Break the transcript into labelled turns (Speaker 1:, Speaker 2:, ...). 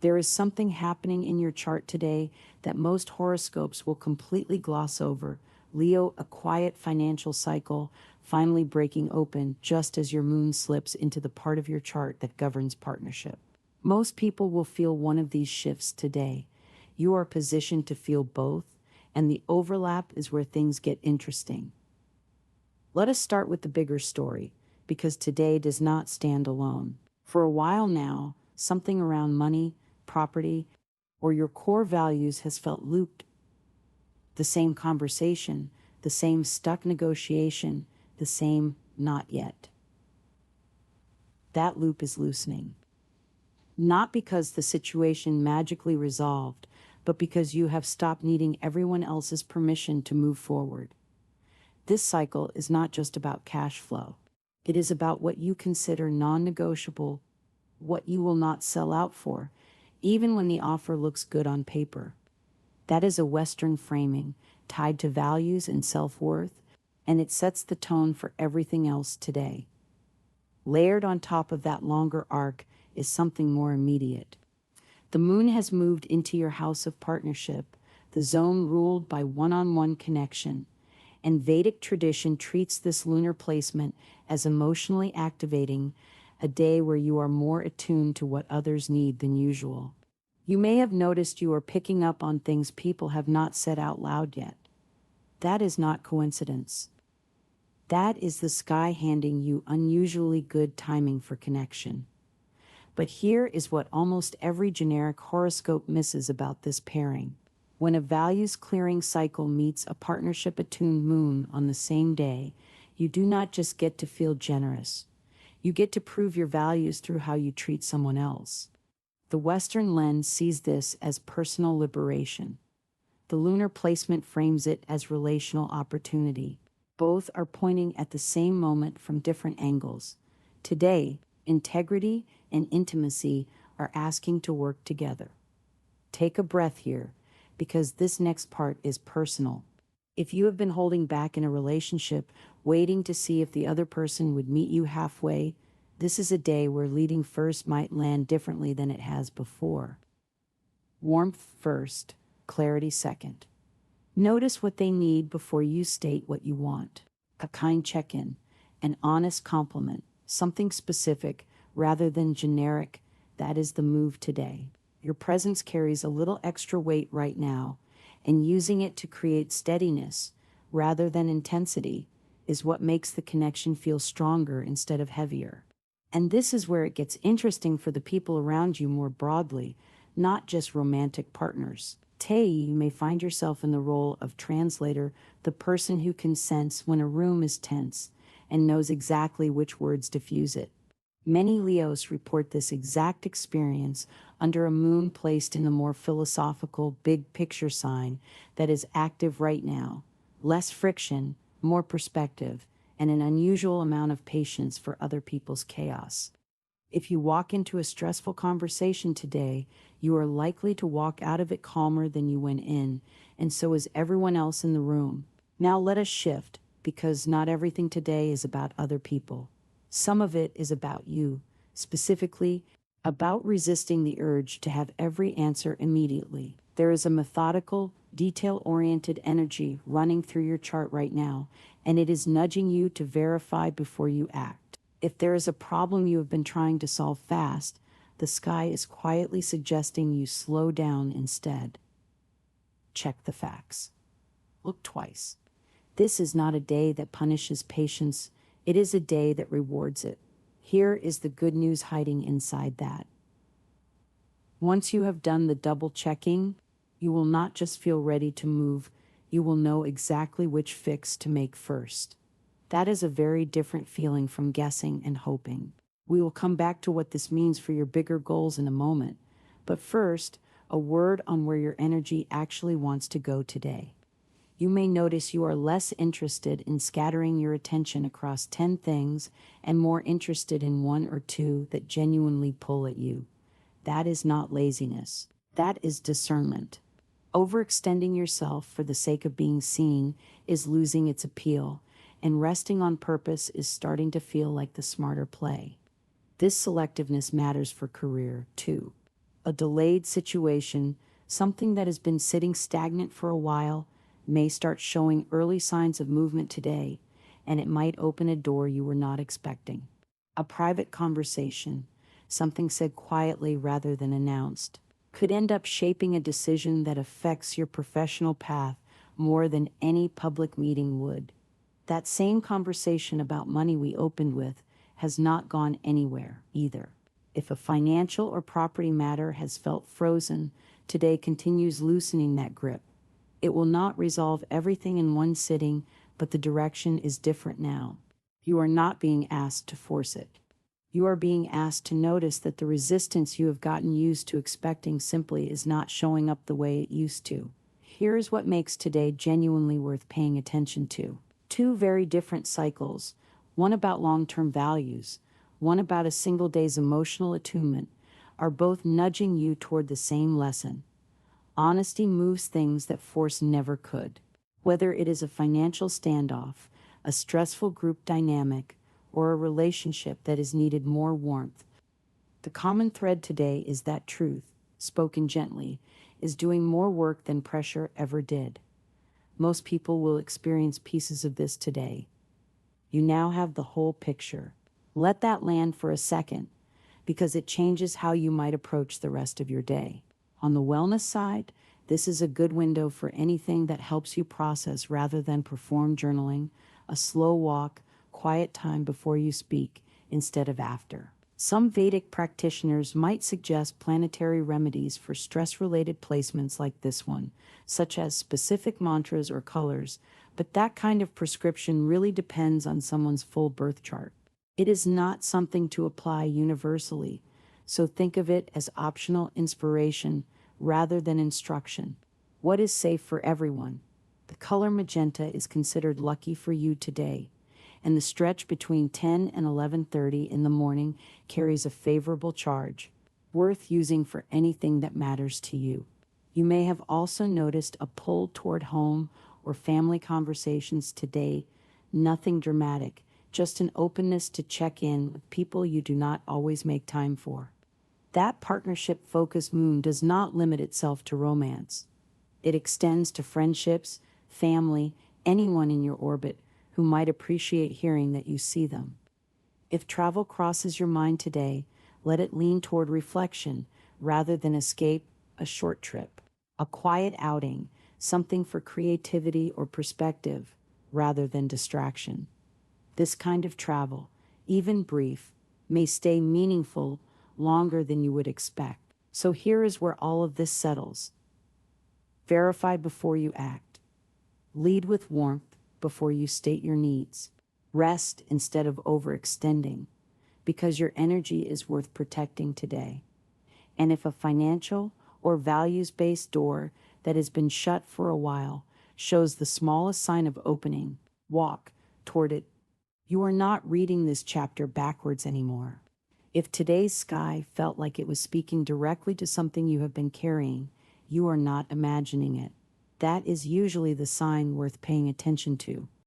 Speaker 1: There is something happening in your chart today that most horoscopes will completely gloss over. Leo, a quiet financial cycle, finally breaking open just as your moon slips into the part of your chart that governs partnership. Most people will feel one of these shifts today. You are positioned to feel both, and the overlap is where things get interesting. Let us start with the bigger story, because today does not stand alone. For a while now, something around money, property, or your core values has felt looped. The same conversation, the same stuck negotiation, the same not yet. That loop is loosening. Not because the situation magically resolved, but because you have stopped needing everyone else's permission to move forward. This cycle is not just about cash flow. It is about what you consider non-negotiable, what you will not sell out for, even when the offer looks good on paper. That is a Western framing, tied to values and self-worth, and it sets the tone for everything else today. Layered on top of that longer arc is something more immediate. The moon has moved into your house of partnership, the zone ruled by one-on-one connection, and Vedic tradition treats this lunar placement as emotionally activating, a day where you are more attuned to what others need than usual. You may have noticed you are picking up on things people have not said out loud yet. That is not coincidence. That is the sky handing you unusually good timing for connection. But here is what almost every generic horoscope misses about this pairing. When a values-clearing cycle meets a partnership-attuned moon on the same day, you do not just get to feel generous. You get to prove your values through how you treat someone else. The Western lens sees this as personal liberation. The lunar placement frames it as relational opportunity. Both are pointing at the same moment from different angles. Today, integrity and intimacy are asking to work together. Take a breath here, because this next part is personal. If you have been holding back in a relationship, waiting to see if the other person would meet you halfway, this is a day where leading first might land differently than it has before. Warmth first, clarity second. Notice what they need before you state what you want. A kind check-in, an honest compliment, something specific rather than generic. That is the move today. Your presence carries a little extra weight right now, and using it to create steadiness rather than intensity is what makes the connection feel stronger instead of heavier. And this is where it gets interesting for the people around you more broadly, not just romantic partners. You may find yourself in the role of translator, the person who can sense when a room is tense and knows exactly which words diffuse it. Many Leos report this exact experience under a moon placed in the more philosophical big picture sign that is active right now. Less friction, more perspective, and an unusual amount of patience for other people's chaos. If you walk into a stressful conversation today, you are likely to walk out of it calmer than you went in, and so is everyone else in the room. Now let us shift, because not everything today is about other people. Some of it is about you, specifically about resisting the urge to have every answer immediately. There is a methodical, detail-oriented energy running through your chart right now, and it is nudging you to verify before you act. If there is a problem you have been trying to solve fast, the sky is quietly suggesting you slow down instead. Check the facts. Look twice. This is not a day that punishes patience. It is a day that rewards it. Here is the good news hiding inside that. Once you have done the double checking, you will not just feel ready to move, you will know exactly which fix to make first. That is a very different feeling from guessing and hoping. We will come back to what this means for your bigger goals in a moment, but first, a word on where your energy actually wants to go today. You may notice you are less interested in scattering your attention across 10 things and more interested in one or two that genuinely pull at you. That is not laziness. That is discernment. Overextending yourself for the sake of being seen is losing its appeal, and resting on purpose is starting to feel like the smarter play. This selectiveness matters for career, too. A delayed situation, something that has been sitting stagnant for a while, may start showing early signs of movement today, and it might open a door you were not expecting. A private conversation, something said quietly rather than announced, could end up shaping a decision that affects your professional path more than any public meeting would. That same conversation about money we opened with has not gone anywhere either. If a financial or property matter has felt frozen, today continues loosening that grip. It will not resolve everything in one sitting, but the direction is different now. You are not being asked to force it. You are being asked to notice that the resistance you have gotten used to expecting simply is not showing up the way it used to. Here is what makes today genuinely worth paying attention to. Two very different cycles, one about long-term values, one about a single day's emotional attunement, are both nudging you toward the same lesson. Honesty moves things that force never could. Whether it is a financial standoff, a stressful group dynamic, or a relationship that has needed more warmth, the common thread today is that truth, spoken gently, is doing more work than pressure ever did. Most people will experience pieces of this today. You now have the whole picture. Let that land for a second, because it changes how you might approach the rest of your day. On the wellness side, this is a good window for anything that helps you process rather than perform journaling, a slow walk, quiet time before you speak instead of after. Some Vedic practitioners might suggest planetary remedies for stress-related placements like this one, such as specific mantras or colors, but that kind of prescription really depends on someone's full birth chart. It is not something to apply universally, so think of it as optional inspiration rather than instruction. What is safe for everyone? The color magenta is considered lucky for you today, and the stretch between 10 and 11:30 in the morning carries a favorable charge, worth using for anything that matters to you. You may have also noticed a pull toward home or family conversations today, nothing dramatic, just an openness to check in with people you do not always make time for. That partnership-focused moon does not limit itself to romance. It extends to friendships, family, anyone in your orbit who might appreciate hearing that you see them. If travel crosses your mind today, let it lean toward reflection rather than escape, a short trip, a quiet outing, something for creativity or perspective rather than distraction. This kind of travel, even brief, may stay meaningful longer than you would expect. So here is where all of this settles. Verify before you act. Lead with warmth before you state your needs. Rest instead of overextending, because your energy is worth protecting today. And if a financial or values-based door that has been shut for a while shows the smallest sign of opening, walk toward it. You are not reading this chapter backwards anymore. If today's sky felt like it was speaking directly to something you have been carrying, you are not imagining it. That is usually the sign worth paying attention to.